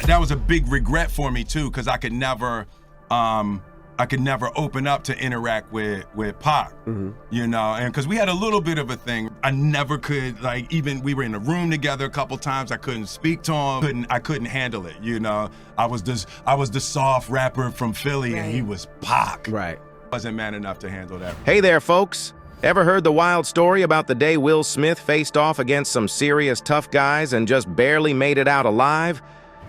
That was a big regret for me too, because I could never open up to interact with Pac, you know, and because we had a little bit of a thing. I never could, like, even we were in a room together a couple times, I couldn't speak to him, I couldn't handle it, you know. I was the soft rapper from Philly, right, and he was Pac. Right. Wasn't man enough to handle that. Hey there, folks. Ever heard the wild story about the day Will Smith faced off against some serious tough guys and just barely made it out alive?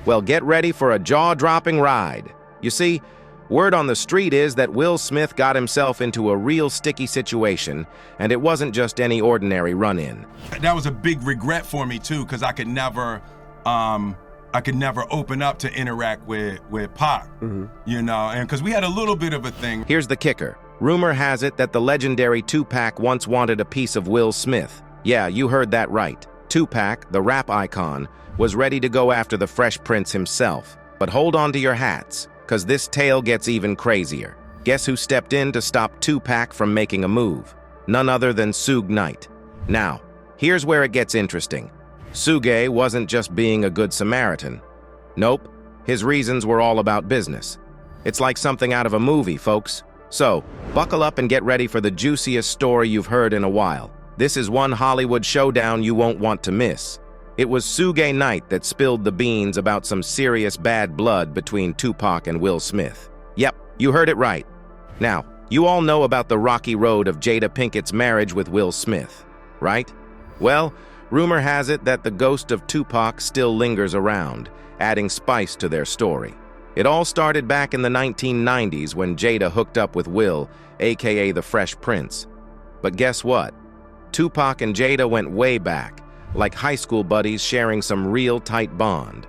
Well, get ready for a jaw-dropping ride. You see, word on the street is that Will Smith got himself into a real sticky situation, and it wasn't just any ordinary run-in. That was a big regret for me too, because I could never open up to interact with Pac, you know, and because we had a little bit of a thing. Here's the kicker. Rumor has it that the legendary Tupac once wanted a piece of Will Smith. Yeah, you heard that right. Tupac, the rap icon, was ready to go after the Fresh Prince himself. But hold on to your hats, because this tale gets even crazier. Guess who stepped in to stop Tupac from making a move? None other than Suge Knight. Now, here's where it gets interesting. Suge wasn't just being a good Samaritan. Nope, his reasons were all about business. It's like something out of a movie, folks. So, buckle up and get ready for the juiciest story you've heard in a while. This is one Hollywood showdown you won't want to miss. It was Suge Knight that spilled the beans about some serious bad blood between Tupac and Will Smith. Yep, you heard it right. Now, you all know about the rocky road of Jada Pinkett's marriage with Will Smith, right? Well, rumor has it that the ghost of Tupac still lingers around, adding spice to their story. It all started back in the 1990s when Jada hooked up with Will, aka the Fresh Prince. But guess what? Tupac and Jada went way back, like high school buddies sharing some real tight bond.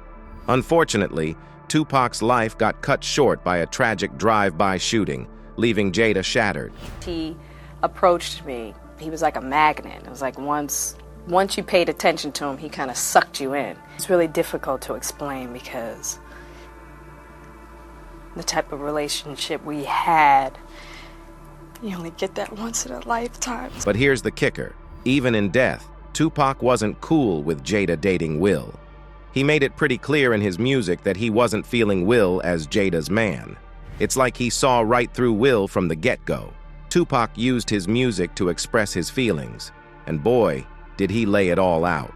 Unfortunately, Tupac's life got cut short by a tragic drive-by shooting, leaving Jada shattered. He approached me. He was like a magnet. It was like once you paid attention to him, he kind of sucked you in. It's really difficult to explain because the type of relationship we had, you only get that once in a lifetime. But here's the kicker. Even in death, Tupac wasn't cool with Jada dating Will. He made it pretty clear in his music that he wasn't feeling Will as Jada's man. It's like he saw right through Will from the get-go. Tupac used his music to express his feelings, and boy, did he lay it all out.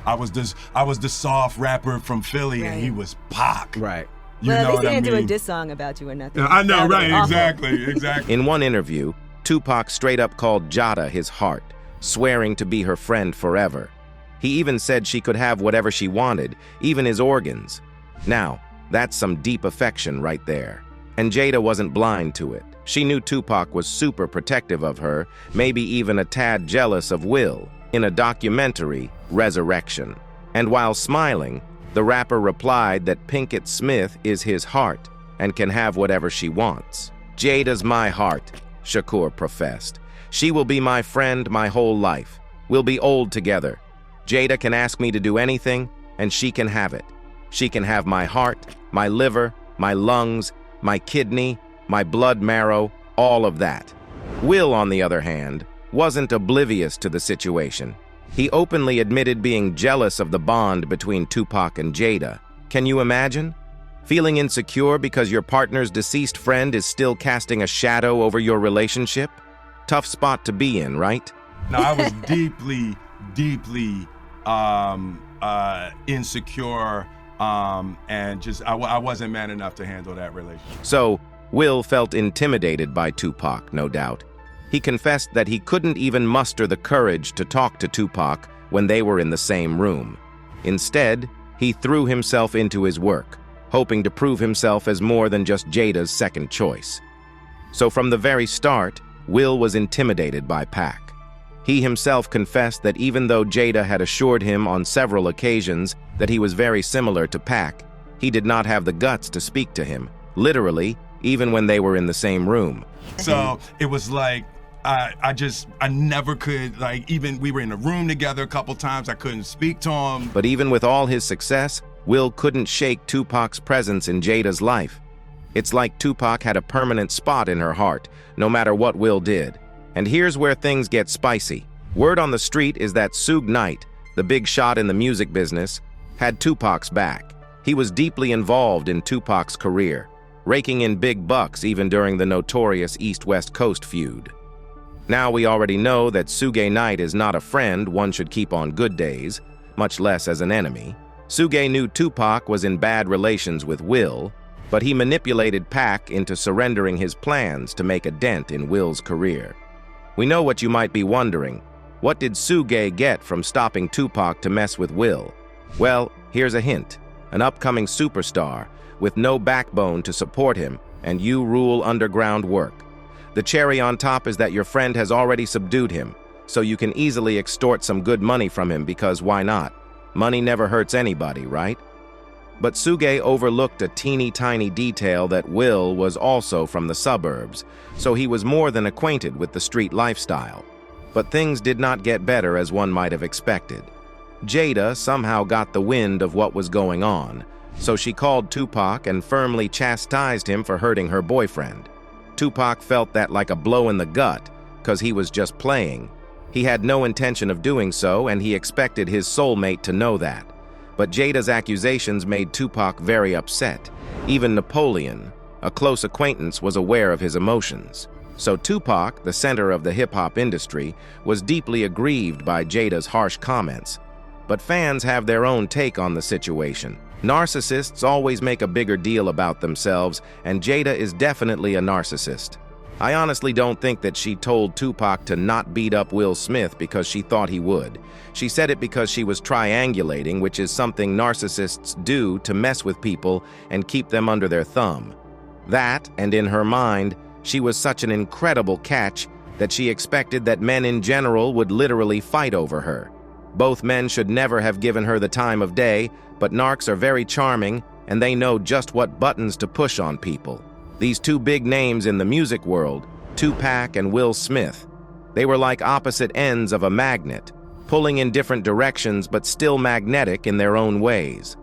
I was the soft rapper from Philly, right, and he was Pac. Right. You well, know at least what he didn't I do a mean? diss song about you or nothing. I know, right? Awful. Exactly. In one interview, Tupac straight up called Jada his heart, swearing to be her friend forever. He even said she could have whatever she wanted, even his organs. Now, that's some deep affection right there. And Jada wasn't blind to it. She knew Tupac was super protective of her, maybe even a tad jealous of Will, in a documentary, Resurrection. And while smiling, the rapper replied that Pinkett Smith is his heart and can have whatever she wants. Jada's my heart, Shakur professed. She will be my friend my whole life. We'll be old together. Jada can ask me to do anything, and she can have it. She can have my heart, my liver, my lungs, my kidney, my blood marrow, all of that. Will, on the other hand, wasn't oblivious to the situation. He openly admitted being jealous of the bond between Tupac and Jada. Can you imagine? Feeling insecure because your partner's deceased friend is still casting a shadow over your relationship? Tough spot to be in, right? No, I was deeply insecure, and just I wasn't man enough to handle that relationship. So, Will felt intimidated by Tupac, no doubt. He confessed that he couldn't even muster the courage to talk to Tupac when they were in the same room. Instead, he threw himself into his work, hoping to prove himself as more than just Jada's second choice. So from the very start, Will was intimidated by Pac. He himself confessed that even though Jada had assured him on several occasions that he was very similar to Pac, he did not have the guts to speak to him, literally, even when they were in the same room. So it was like, I never could, like, even we were in a room together a couple times, I couldn't speak to him. But even with all his success, Will couldn't shake Tupac's presence in Jada's life. It's like Tupac had a permanent spot in her heart, no matter what Will did. And here's where things get spicy. Word on the street is that Suge Knight, the big shot in the music business, had Tupac's back. He was deeply involved in Tupac's career, raking in big bucks even during the notorious East-West Coast feud. Now we already know that Suge Knight is not a friend one should keep on good days, much less as an enemy. Suge knew Tupac was in bad relations with Will, but he manipulated Pac into surrendering his plans to make a dent in Will's career. We know what you might be wondering. What did Suge get from stopping Tupac to mess with Will? Well, here's a hint. An upcoming superstar with no backbone to support him and you rule underground work. The cherry on top is that your friend has already subdued him, so you can easily extort some good money from him because why not? Money never hurts anybody, right? But Suge overlooked a teeny-tiny detail that Will was also from the suburbs, so he was more than acquainted with the street lifestyle. But things did not get better as one might have expected. Jada somehow got the wind of what was going on, so she called Tupac and firmly chastised him for hurting her boyfriend. Tupac felt that like a blow in the gut, because he was just playing. He had no intention of doing so, and he expected his soulmate to know that. But Jada's accusations made Tupac very upset. Even Napoleon, a close acquaintance, was aware of his emotions. So Tupac, the center of the hip-hop industry, was deeply aggrieved by Jada's harsh comments. But fans have their own take on the situation. Narcissists always make a bigger deal about themselves, and Jada is definitely a narcissist. I honestly don't think that she told Tupac to not beat up Will Smith because she thought he would. She said it because she was triangulating, which is something narcissists do to mess with people and keep them under their thumb. That, and in her mind, she was such an incredible catch that she expected that men in general would literally fight over her. Both men should never have given her the time of day, but narcs are very charming, and they know just what buttons to push on people. These two big names in the music world, Tupac and Will Smith, they were like opposite ends of a magnet, pulling in different directions but still magnetic in their own ways.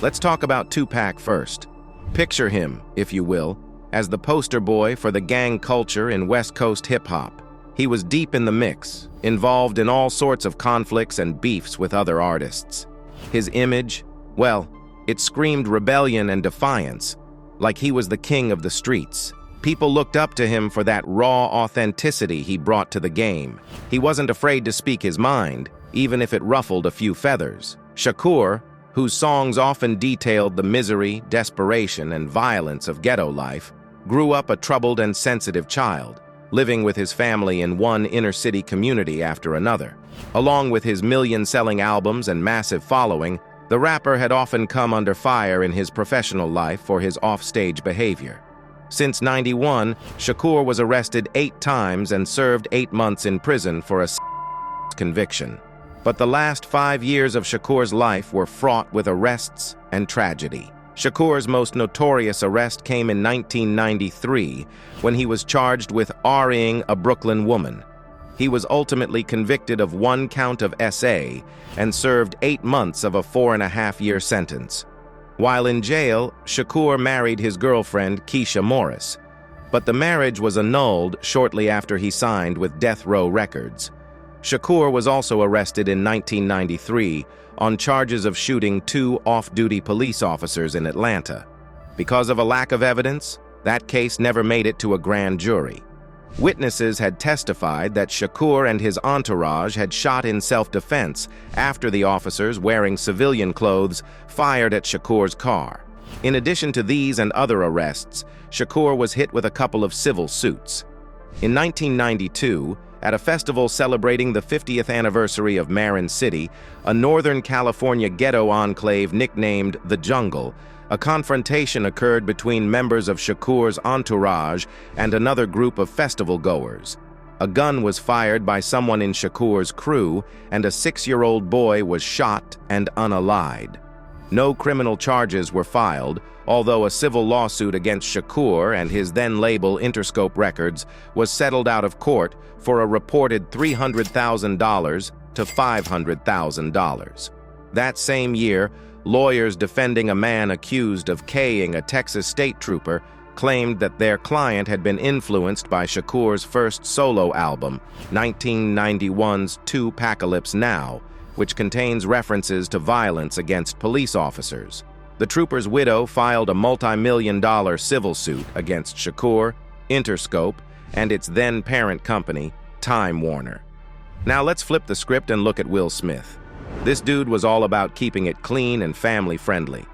Let's talk about Tupac first. Picture him, if you will, as the poster boy for the gang culture in West Coast hip-hop. He was deep in the mix, involved in all sorts of conflicts and beefs with other artists. His image, well, it screamed rebellion and defiance, like he was the king of the streets. People looked up to him for that raw authenticity he brought to the game. He wasn't afraid to speak his mind, even if it ruffled a few feathers. Shakur, whose songs often detailed the misery, desperation, and violence of ghetto life, grew up a troubled and sensitive child, living with his family in one inner-city community after another. Along with his million-selling albums and massive following, the rapper had often come under fire in his professional life for his off-stage behavior. Since '91, Shakur was arrested 8 times and served 8 months in prison for a conviction. But the last 5 years of Shakur's life were fraught with arrests and tragedy. Shakur's most notorious arrest came in 1993 when he was charged with RAing a Brooklyn woman. He was ultimately convicted of 1 count of SA and served 8 months of a 4.5-year sentence. While in jail, Shakur married his girlfriend Keisha Morris, but the marriage was annulled shortly after he signed with Death Row Records. Shakur was also arrested in 1993 on charges of shooting 2 off-duty police officers in Atlanta. Because of a lack of evidence, that case never made it to a grand jury. Witnesses had testified that Shakur and his entourage had shot in self-defense after the officers, wearing civilian clothes, fired at Shakur's car. In addition to these and other arrests, Shakur was hit with a couple of civil suits. In 1992, at a festival celebrating the 50th anniversary of Marin City, a Northern California ghetto enclave nicknamed The Jungle, a confrontation occurred between members of Shakur's entourage and another group of festival-goers. A gun was fired by someone in Shakur's crew, and a 6-year-old boy was shot and unalived. No criminal charges were filed, although a civil lawsuit against Shakur and his then-label Interscope Records was settled out of court for a reported $300,000 to $500,000. That same year, lawyers defending a man accused of K-ing a Texas state trooper claimed that their client had been influenced by Shakur's first solo album, 1991's Tupacalypse Now, which contains references to violence against police officers. The trooper's widow filed a multi-million-dollar civil suit against Shakur, Interscope, and its then-parent company, Time Warner. Now let's flip the script and look at Will Smith. This dude was all about keeping it clean and family-friendly.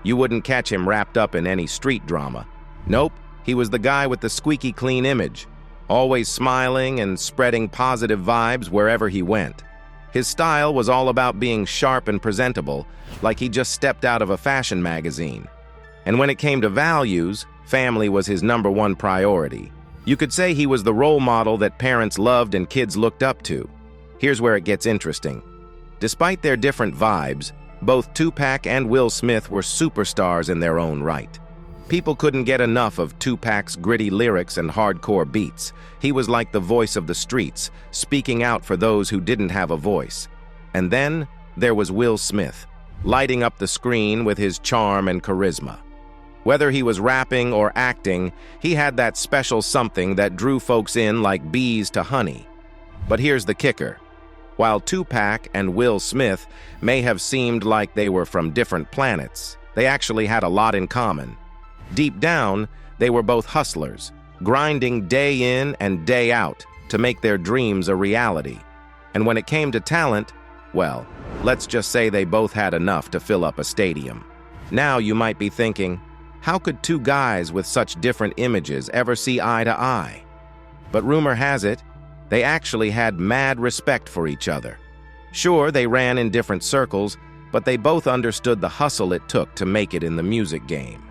You wouldn't catch him wrapped up in any street drama. Nope, he was the guy with the squeaky clean image, always smiling and spreading positive vibes wherever he went. His style was all about being sharp and presentable, like he just stepped out of a fashion magazine. And when it came to values, family was his #1 priority. You could say he was the role model that parents loved and kids looked up to. Here's where it gets interesting. Despite their different vibes, both Tupac and Will Smith were superstars in their own right. People couldn't get enough of Tupac's gritty lyrics and hardcore beats. He was like the voice of the streets, speaking out for those who didn't have a voice. And then there was Will Smith, lighting up the screen with his charm and charisma. Whether he was rapping or acting, he had that special something that drew folks in like bees to honey. But here's the kicker. While Tupac and Will Smith may have seemed like they were from different planets, they actually had a lot in common. Deep down, they were both hustlers, grinding day in and day out to make their dreams a reality. And when it came to talent, well, let's just say they both had enough to fill up a stadium. Now you might be thinking, how could two guys with such different images ever see eye to eye? But rumor has it, they actually had mad respect for each other. Sure, they ran in different circles, but they both understood the hustle it took to make it in the music game.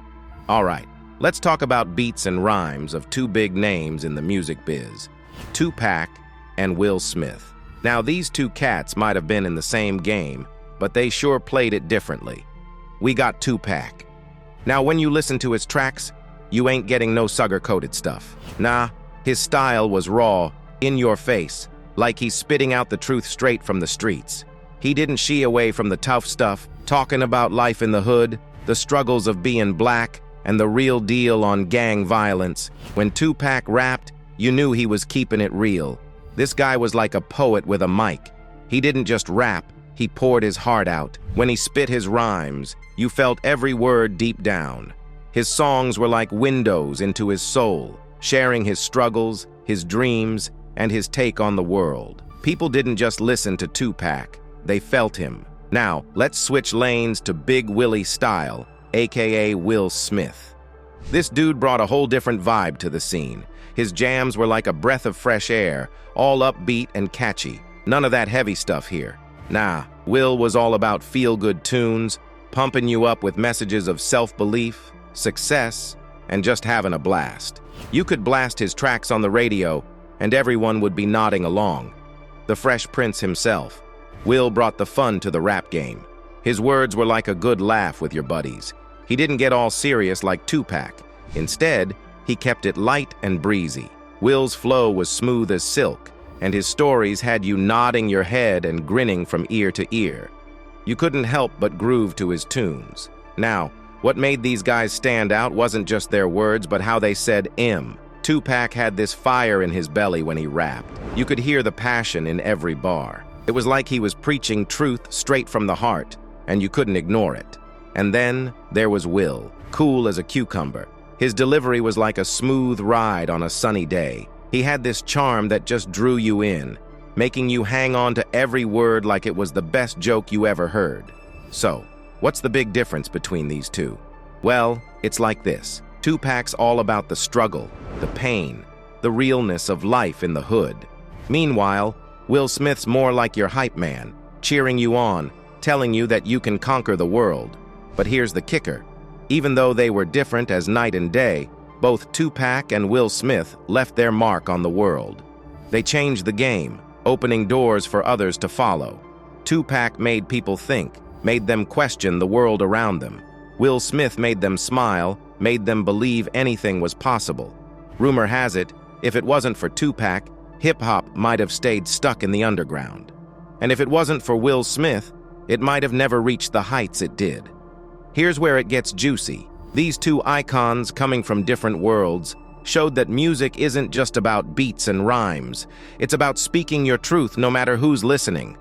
All right, let's talk about beats and rhymes of two big names in the music biz, Tupac and Will Smith. Now, these two cats might have been in the same game, but they sure played it differently. We got Tupac. Now, when you listen to his tracks, you ain't getting no sugar-coated stuff. Nah, his style was raw, in your face, like he's spitting out the truth straight from the streets. He didn't shy away from the tough stuff, talking about life in the hood, the struggles of being black, and the real deal on gang violence. When Tupac rapped, you knew he was keeping it real. This guy was like a poet with a mic. He didn't just rap, he poured his heart out. When he spit his rhymes, you felt every word deep down. His songs were like windows into his soul, sharing his struggles, his dreams, and his take on the world. People didn't just listen to Tupac, they felt him. Now, let's switch lanes to Big Willie Style, aka Will Smith. This dude brought a whole different vibe to the scene. His jams were like a breath of fresh air, all upbeat and catchy. None of that heavy stuff here. Nah, Will was all about feel-good tunes, pumping you up with messages of self-belief, success, and just having a blast. You could blast his tracks on the radio, and everyone would be nodding along. The Fresh Prince himself. Will brought the fun to the rap game. His words were like a good laugh with your buddies. He didn't get all serious like Tupac. Instead, he kept it light and breezy. Will's flow was smooth as silk, and his stories had you nodding your head and grinning from ear to ear. You couldn't help but groove to his tunes. Now, what made these guys stand out wasn't just their words, but how they said "M." Tupac had this fire in his belly when he rapped. You could hear the passion in every bar. It was like he was preaching truth straight from the heart, and you couldn't ignore it. And then there was Will, cool as a cucumber. His delivery was like a smooth ride on a sunny day. He had this charm that just drew you in, making you hang on to every word like it was the best joke you ever heard. So, what's the big difference between these two? Well, it's like this. Tupac's all about the struggle, the pain, the realness of life in the hood. Meanwhile, Will Smith's more like your hype man, cheering you on, telling you that you can conquer the world. But here's the kicker. Even though they were different as night and day, both Tupac and Will Smith left their mark on the world. They changed the game, opening doors for others to follow. Tupac made people think, made them question the world around them. Will Smith made them smile, made them believe anything was possible. Rumor has it, if it wasn't for Tupac, hip-hop might have stayed stuck in the underground. And if it wasn't for Will Smith, it might have never reached the heights it did. Here's where it gets juicy. These two icons coming from different worlds showed that music isn't just about beats and rhymes. It's about speaking your truth no matter who's listening.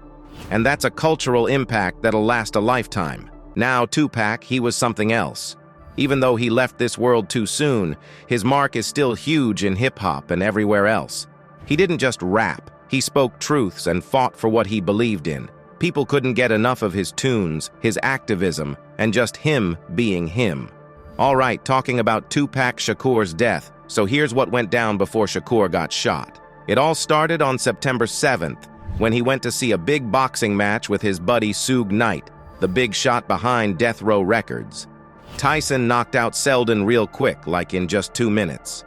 And that's a cultural impact that'll last a lifetime. Now Tupac, he was something else. Even though he left this world too soon, his mark is still huge in hip-hop and everywhere else. He didn't just rap, he spoke truths and fought for what he believed in. People couldn't get enough of his tunes, his activism, and just him being him. All right, talking about Tupac Shakur's death, so here's what went down before Shakur got shot. It all started on September 7th, when he went to see a big boxing match with his buddy Suge Knight, the big shot behind Death Row Records. Tyson knocked out Selden real quick, like in just 2 minutes.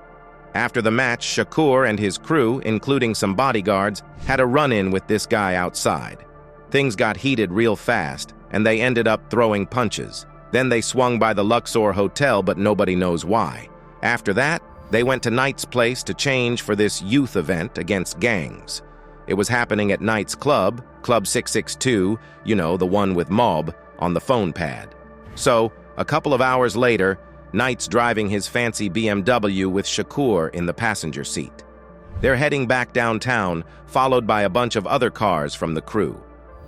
After the match, Shakur and his crew, including some bodyguards, had a run-in with this guy outside. Things got heated real fast, and they ended up throwing punches. Then they swung by the Luxor Hotel, but nobody knows why. After that, they went to Knight's place to change for this youth event against gangs. It was happening at Knight's club, Club 662, you know, the one with Mob, on the phone pad. So, a couple of hours later, Knight's driving his fancy BMW with Shakur in the passenger seat. They're heading back downtown, followed by a bunch of other cars from the crew.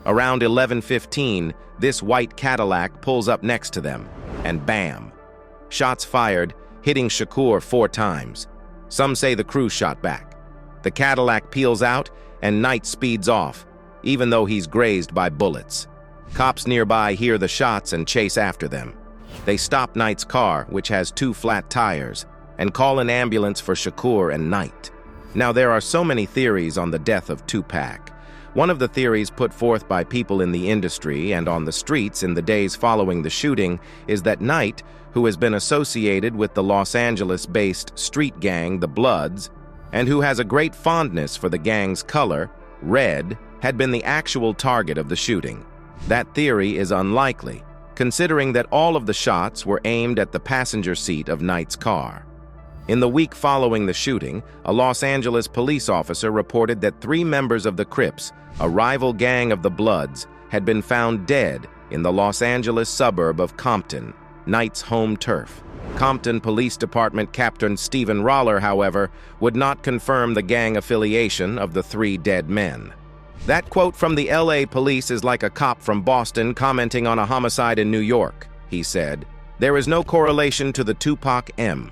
Around 11:15, this white Cadillac pulls up next to them, and bam! Shots fired, hitting Shakur 4 times. Some say the crew shot back. The Cadillac peels out, and Knight speeds off, even though he's grazed by bullets. Cops nearby hear the shots and chase after them. They stop Knight's car, which has 2 flat tires, and call an ambulance for Shakur and Knight. Now, there are so many theories on the death of Tupac. One of the theories put forth by people in the industry and on the streets in the days following the shooting is that Knight, who has been associated with the Los Angeles-based street gang, the Bloods, and who has a great fondness for the gang's color, red, had been the actual target of the shooting. That theory is unlikely, considering that all of the shots were aimed at the passenger seat of Knight's car. In the week following the shooting, a Los Angeles police officer reported that 3 members of the Crips, a rival gang of the Bloods, had been found dead in the Los Angeles suburb of Compton, Knight's home turf. Compton Police Department Captain Stephen Roller, however, would not confirm the gang affiliation of the 3 dead men. That quote from the LA police is like a cop from Boston commenting on a homicide in New York, he said. There is no correlation to the Tupac M.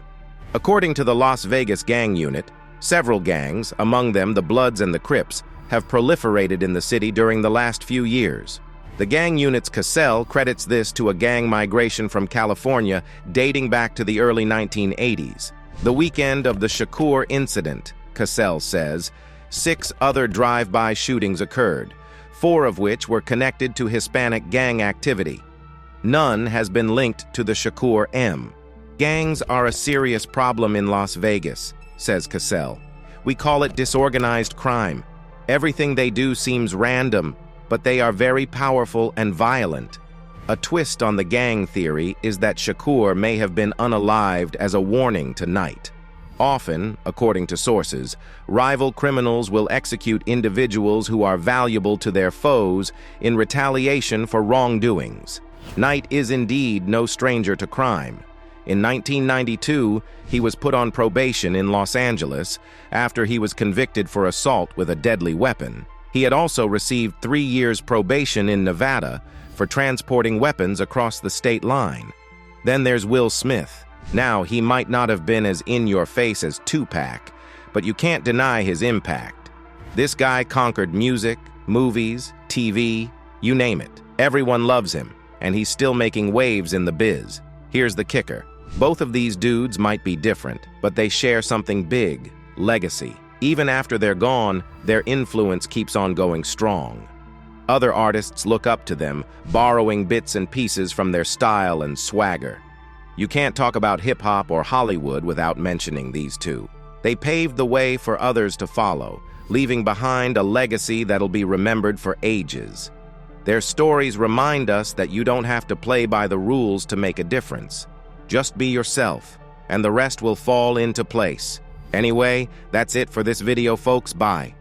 According to the Las Vegas gang unit, several gangs, among them the Bloods and the Crips, have proliferated in the city during the last few years. The gang unit's Cassell credits this to a gang migration from California dating back to the early 1980s. The weekend of the Shakur incident, Cassell says, 6 other drive-by shootings occurred, 4 of which were connected to Hispanic gang activity. None has been linked to the Shakur M. Gangs are a serious problem in Las Vegas, says Cassell. We call it disorganized crime. Everything they do seems random, but they are very powerful and violent. A twist on the gang theory is that Shakur may have been unalived as a warning to Knight. Often, according to sources, rival criminals will execute individuals who are valuable to their foes in retaliation for wrongdoings. Knight is indeed no stranger to crime. In 1992, he was put on probation in Los Angeles after he was convicted for assault with a deadly weapon. He had also received 3 years probation in Nevada for transporting weapons across the state line. Then there's Will Smith. Now, he might not have been as in-your-face as Tupac, but you can't deny his impact. This guy conquered music, movies, TV, you name it. Everyone loves him, and he's still making waves in the biz. Here's the kicker. Both of these dudes might be different, but they share something big: legacy. Even after they're gone, their influence keeps on going strong. Other artists look up to them, borrowing bits and pieces from their style and swagger. You can't talk about hip-hop or Hollywood without mentioning these 2. They paved the way for others to follow, leaving behind a legacy that'll be remembered for ages. Their stories remind us that you don't have to play by the rules to make a difference. Just be yourself, and the rest will fall into place. Anyway, that's it for this video, folks. Bye.